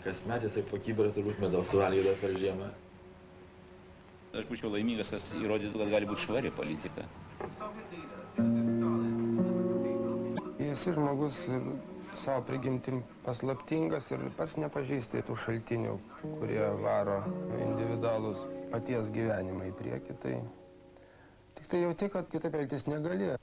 Kasmet jisai po kibirą turbūt medaus suvalgydavo per žiemą. Aš būčiau laimingas, kas įrodytų, kad gali būti švari politika. Esi žmogus savo prigimtim paslaptingas ir pats nepažįsti tų šaltinių, kurie varo individualus paties gyvenimą į priekį. Tik tai jauti, kad kitaip elgtis negali.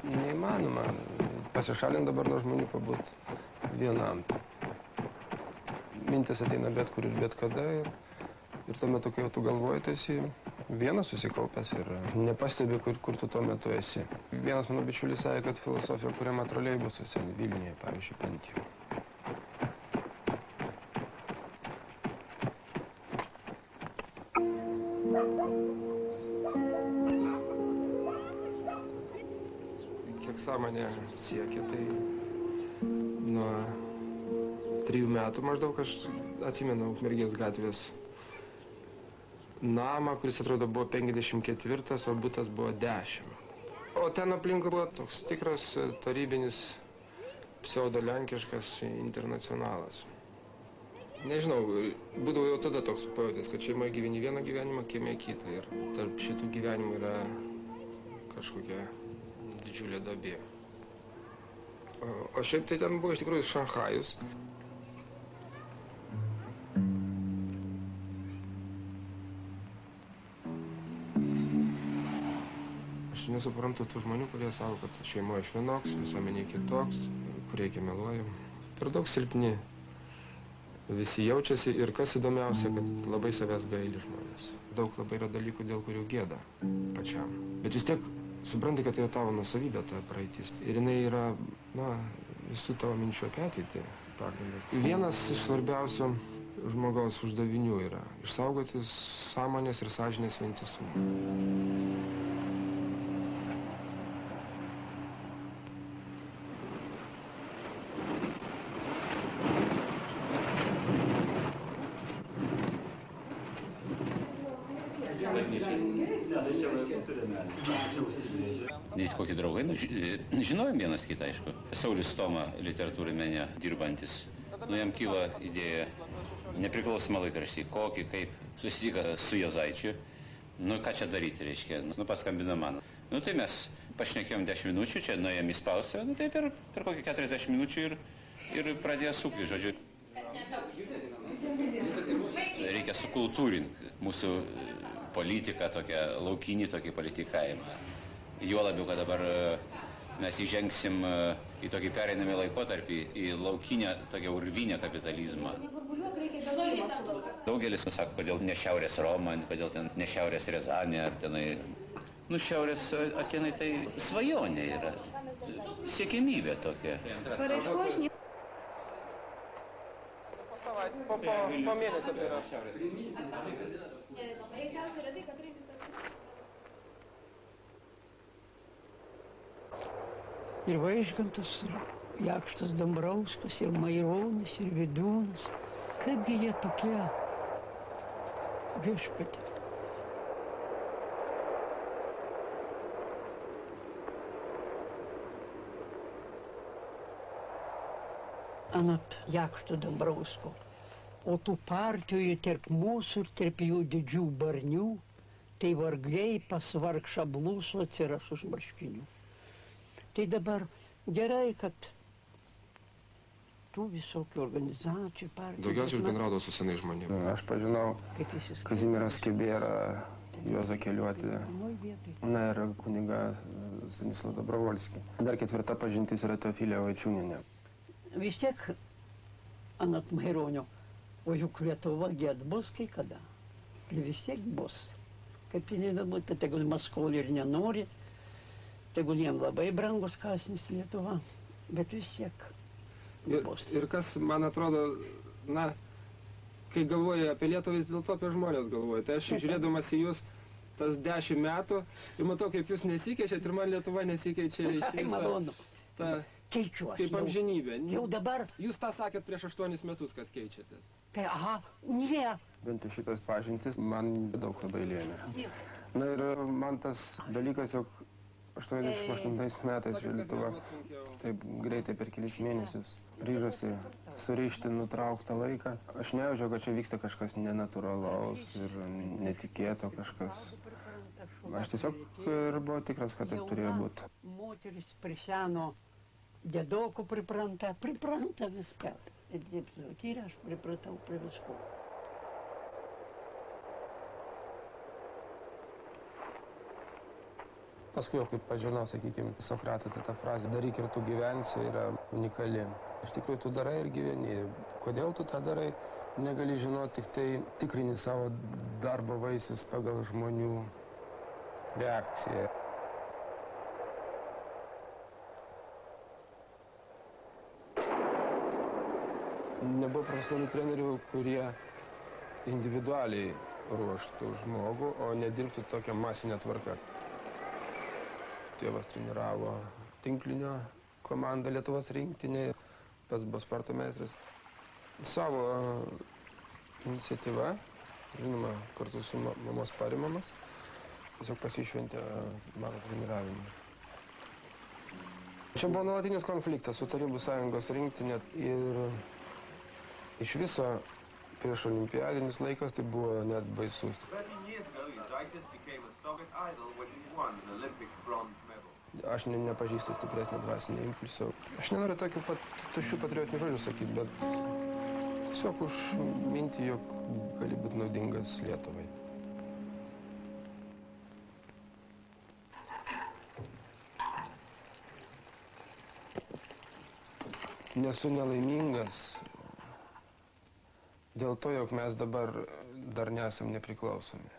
Neįmanoma pasišalinti dabar nuo žmonių pabūti vienam. Mintis ateina bet kur ir bet kada ir tuo metu, kai jau tu galvoji, tai esi vienas susikaupęs ir nepastebi, kur tu tuo metu esi. Vienas mano bičiulis sakė, kad filosofija kuriama troleibusuose Vilniuje, pavyzdžiui, Pentijų. Kiek sąmonė siekia, tai nuo 3 metų maždaug aš atsimenu Ukmergės gatvės namą, kuris atrodo buvo 54, o butas buvo 10. O ten aplinkui buvo toks tikras tarybinis pseudo-lenkiškas internacionalas. Nežinau, būdavo jau tada toks pajutęs, kad šeimoje gyveni vieną gyvenimą, kieme kitą. Ir tarp šitų gyvenimų yra kažkokia didžiulė duobė. O šiaip tai ten buvo iš tikrųjų Šanchajus. Aš nesuprantu tų žmonių, kurie sako, kad šeimoje aš vienoks, visuomenė kitoks, kur reikia meluoju. Per daug silpni. Visi jaučiasi ir kas įdomiausia, kad labai savęs gaili žmonės. Daug labai yra dalykų, dėl kurių gėda pačiam. Bet vis tiek supranti, kad tai yra tavo nuosavybė, ta praeitis. Ir jinai yra, visų tavo minčių apie ateitį pagrindas. Vienas iš svarbiausių žmogaus uždavinių yra išsaugoti sąmonės ir sąžinės vientisumą. Kokie draugai, žinojom vienas kitą, aišku. Saulius Stoma literatūrai mene dirbantis. Jam kyla idėja nepriklausomą laikraštį, kokį, kaip susitiko su Juozaičiu. Ką čia daryti, reiškia, paskambino man. Tai mes pašnekėjom 10 minučių, čia nuėjom į spaustuvę, tai per kokį 40 minučių ir pradėjo sukti, žodžiu. Reikia sukultūrinti mūsų politiką, tokią laukinį tokį politikavimą. Juo labiau, kad dabar mes įžengsim į tokį pereinamą laikotarpį, į laukinę, tokią urvinę kapitalizmą. Daugelis sako, kodėl ne Šiaurės Roma, kodėl ten ne Šiaurės Riazanė, tenai. Šiaurės Atėnai tai svajonė yra, siekimybė tokia. Po mėnesio tai yra. Ir Vaižgantas, ir Jakštas Dambrauskas, ir Maironis, ir Vidūnas. Kaipgi jie tokie viešpatie. Anot Jakšto Dambrausko. O tų partijų tarp mūsų ir tarp jų didžių barnių, tai vargliai pas vargšą bluso atsiras už marškinių. Tai dabar gerai, kad tų visokių organizacijų, partijų... Daugiausiai aš bendraudavau su senais žmonėmis. Aš pažinau Kazimierą Skebėrą, Juozą Keliuotį, ir kunigą Stanislavą Dobrovolskį. Dar 4. pažintis yra Teofilija Vaičiūnienė. Vis tiek, anot Maironio, o juk Lietuva gėd bus kai kada. Ir vis tiek bus. Kaip jinai būtų, tegul Maskoliai ir nenori, tegul jiem labai brangus kąsnis Lietuva, bet vis tiek bus. Ir kas, man atrodo, kai galvoju apie Lietuvą, vis dėlto apie žmonės galvoju. Tai aš žiūrėdamas į jūs, tas 10 metų ir matau, kaip jūs nesikeičiat ir man Lietuva nesikeičia iš Ai, viso. malonu. Ta, Keičiuosi. kaip amžinybė. Jau dabar. Jūs tą sakėt prieš 8 metus, kad keičiatės. Tai, aha, ne. Bent jau šitos pažintys man daug labai lėmė. Na ir man tas dalykas, jog 88 metais Lietuva taip greitai per kelis mėnesius ryžosi surišti nutrauktą laiką. Aš nejaučiau, kad čia vyksta kažkas nenatūralaus ir netikėto kažkas. Aš tiesiog ir buvau tikras, kad taip turėjo būti. Moteris prie seno dėdoko pripranta viskas. Ir taip, ir aš pripratau prie visko. Paskui jau kaip pažinau, sakykime, Sokratą, tai ta frazė daryk ir tu gyvensi yra unikali. Iš tikrųjų, tu darai ir gyveni. Ir kodėl tu tą darai, negali žinoti, tik tai tikrini savo darbo vaisius pagal žmonių reakciją. Nebuvo profesionalių trenerių, kurie individualiai ruoštų žmogų, o nedirbtų tokią masinę tvarką. Tėvas treniravo tinklinio komandą Lietuvos rinktinėje, pats buvo sporto meistras. Savo iniciatyva, žinoma, kartu su mamos parimamas, tiesiog pasišventė mano treniravimą. Čia buvo nuolatinis konfliktas su Tarybų Sąjungos rinktinė ir iš viso prieš olimpiadinis laikas tai buvo net baisus. Aš nepažįstu stipresnio dvasinio impulso. Aš nenoriu tokių tuščių patriotinių žodžių sakyti, bet tiesiog už mintį, jog gali būti naudingas Lietuvai. Nesu nelaimingas dėl to, jog mes dabar dar nesam nepriklausomi.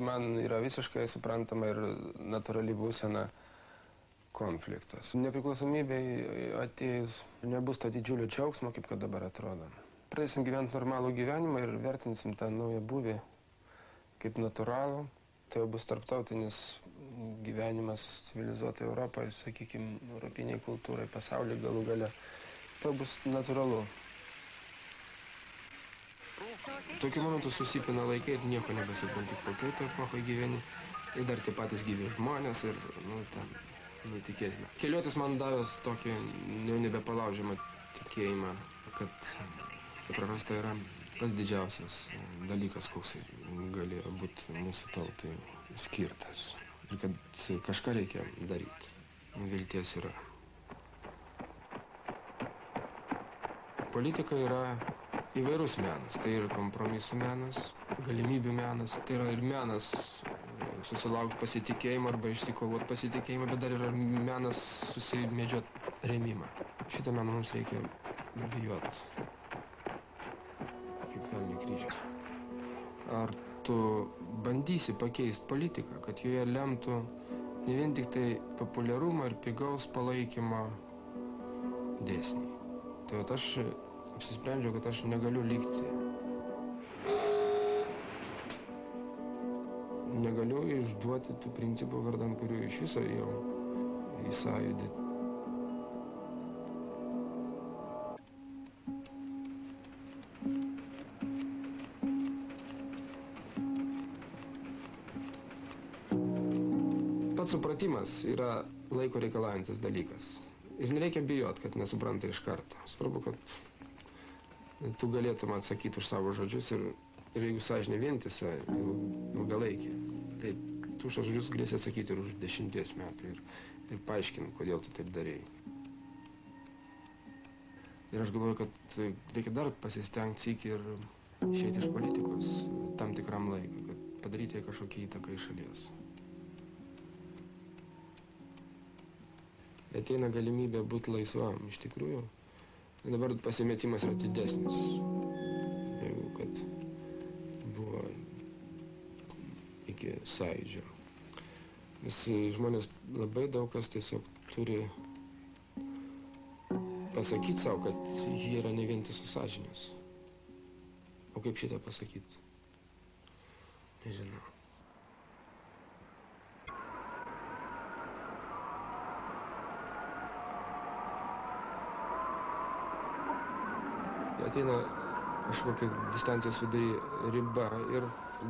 Man yra visiškai suprantama ir natūrali būsena konfliktas. Nepriklausomybei atėjus nebus to didžiulio džiaugsmo, kaip kad dabar atrodo. Pradėsim gyventi normalų gyvenimą ir vertinsim tą naują būvį kaip natūralų. Tai bus tarptautinis gyvenimas civilizuotai Europoje, sakykime, europiniai kultūrai, pasaulyje galų gale. Tai bus natūralu. Tokiu momentu susipina laikai ir nieko nebesupranti, kokioj to epochoje gyveni. Ir dar tie patys gyvi žmonės ir, ten neįtikėtina. Keliotis man davęs tokį jau nebepalaužiamą tikėjimą, kad prarasta yra pats didžiausias dalykas, koks galėjo būti mūsų tautai skirtas. Ir kad kažką reikia daryti. Vilties yra. Politika yra įvairus menas. Tai ir kompromisų menas, galimybių menas. Tai yra ir menas susilaukti pasitikėjimą arba išsikovoti pasitikėjimą, bet dar yra menas susimedžioti rėmimą. Šitą meną mums reikia bijoti. Kaip velniai kryžius. Ar tu bandysi pakeisti politiką, kad joje lemtų ne vien tik tai populiarumo ir pigaus palaikymo dėsniai. Tai aš apsisprendžiau, kad aš negaliu likti. Negaliu išduoti tų principų, vardan kurių iš viso jau į sąjūdį. Pats supratimas yra laiko reikalaujantis dalykas. Ir nereikia bijoti, kad nesupranta iš karto. Svarbu, kad tu galėtum atsakyti už savo žodžius ir jeigu sąžinė vientisa, ilgalaikė, tai tu šios žodžius galėsi atsakyti ir už 10 metų ir paaiškinti, kodėl tu taip darėjai. Ir aš galvoju, kad reikia dar pasistengti sykį ir išeiti iš politikos tam tikram laikui, kad padaryti kažkokią įtaką iš šalies. Ateina galimybė būti laisvam, iš tikrųjų. Dabar pasimetimas yra didesnis, negu kad buvo iki sąjūdžio. Nes žmonės labai daug kas tiesiog turi pasakyti savo, kad jie yra ne vientisos sąžinės. O kaip šitą pasakyti? Nežinau. ateina kažkokia distancijos vidury riba ir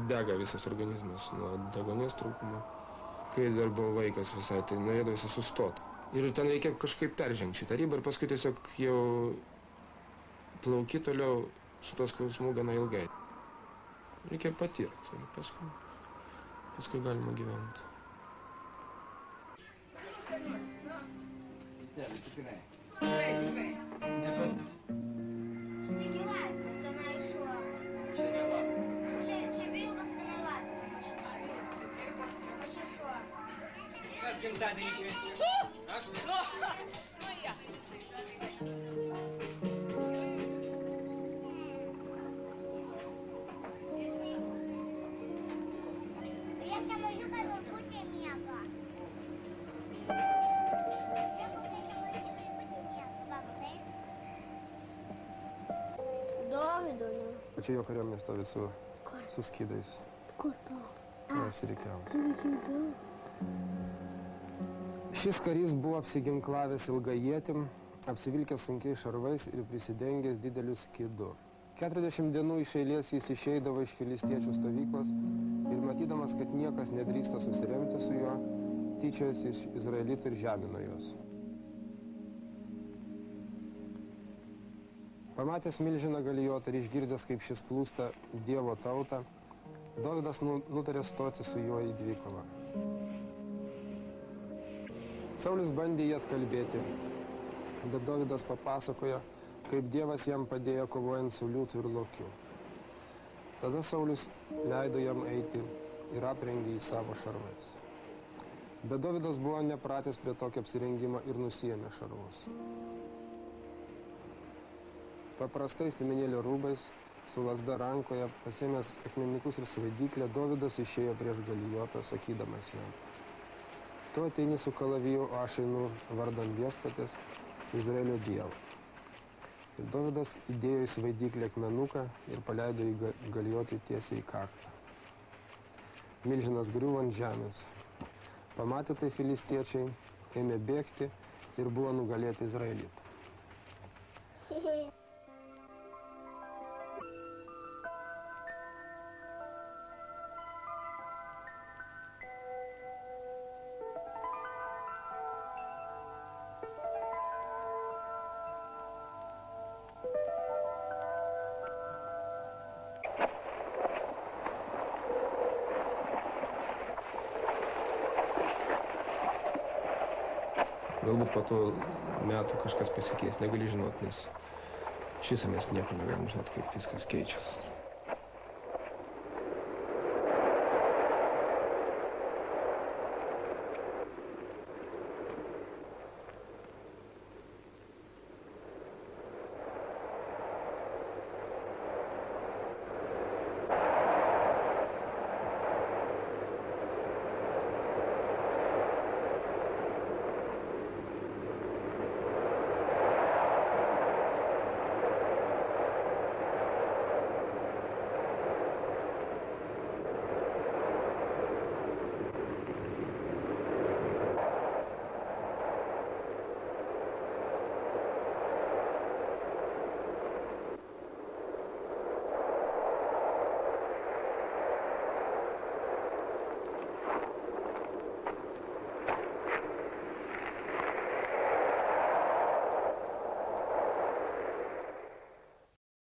dega visas organizmas nuo deguonies trūkumo. Kai dar buvau vaikas visai, tai norėdavosi sustoti. Ir ten reikia kažkaip peržengti šitą ribą ir paskui tiesiog jau plauki toliau su tos skausmu gana ilgai. Reikia patirti ir paskui galima gyventi. O čia jo kariuomenė stovi su skydais. Kur to? Apsirikiavus. Šis karys buvo apsiginklavęs ilga ietim, apsivilkęs sunkiais šarvais ir prisidengęs dideliu skydu. 40 dienų iš eilės jis išeidavo iš filistiečių stovyklos ir matydamas, kad niekas nedrįsta susiremti su juo, tyčiojosi iš izraelitų ir žemino juos. Pamatęs milžiną Galijotą ir išgirdęs, kaip šis plūsta Dievo tautą, Dovydas nutarė stoti su juo į dvikovą. Saulius bandė jį atkalbėti, bet Dovydas papasakojo, kaip Dievas jam padėjo kovojant su liūtu ir lokiu. Tada Saulius leido jam eiti ir aprengė jį savo šarvais. Bet Dovydas buvo nepratęs prie tokio apsirengimo ir nusiėmė šarvus. Paprastais piemenėlio rūbais, su lazda rankoje, pasiėmęs akmenikus ir svaidyklę, Dovydas išėjo prieš Galijotą, sakydamas jam: Tu ateini su kalaviju, o aš einu vardan Viešpaties, Izraelio Dievo. Ir Dovydas įdėjo į svaidyklę akmenuką ir paleido į Galijotui tiesiai į kaktą. Milžinas griuvo ant žemės. Pamatė tai filistiečiai, ėmė bėgti ir buvo nugalėti izraelitų. Galbūt po to metų kažkas pasikeis, negali žinot, nes šis mes nieko negalim žinot, kaip viskas keičiasi.